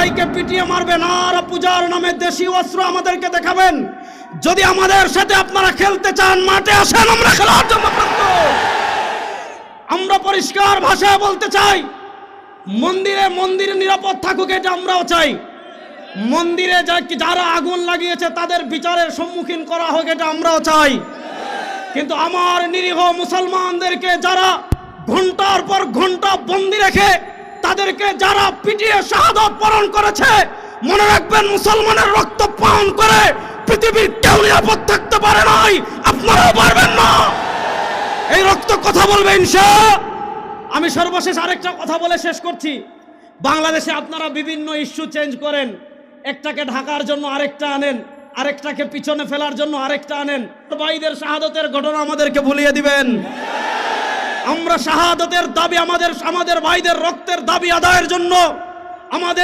ভাইকে পিটিয়ে মারবেন আর পূজার নামে দেশি অস্ত্র আমাদেরকে দেখাবেন। যদি আমাদের সাথে আপনারা খেলতে চান মাঠে আসেন, আমরা খেলার জন্য প্রস্তুত। আমরা পরিষ্কার ভাষায় বলতে চাই, মন্দিরে নিরাপদ থাকুক, এটা আমরাও চাই। মন্দিরে যারা আগুন লাগিয়েছে তাদের বিচারের সম্মুখীন করা হোক, এটা আমরাও চাই। কিন্তু আমার নিরীহ মুসলমানদেরকে যারা ঘন্টার পর ঘন্টা বন্দি রেখে তাদেরকে যারা পিটিয়ে শাহাদাত বরণ করেছে, মনে রাখবেন মুসলমানের রক্ত পান করে পৃথিবীর কেউ নিরাপদ থাকতে পারে নাই, আপনারাও পারবেন না। এই রক্ত কথা বলবে ইনশাআল্লাহ। আমি সর্বশেষ আরেকটা কথা বলে শেষ করছি। বাংলাদেশে আপনারা বিভিন্ন ইস্যু চেঞ্জ করেন, একটাকে ঢাকার জন্য আরেকটা আনেন, আরেকটাকে পিছনে ফেলার জন্য আরেকটা আনেন। ভাইদের শাহাদাতের ঘটনা আমাদেরকে ভুলিয়ে দিবেন। আমরা শাহাদাতের দাবি, আমাদের ভাইদের রক্তের দাবি আদায়ের জন্য আমাদের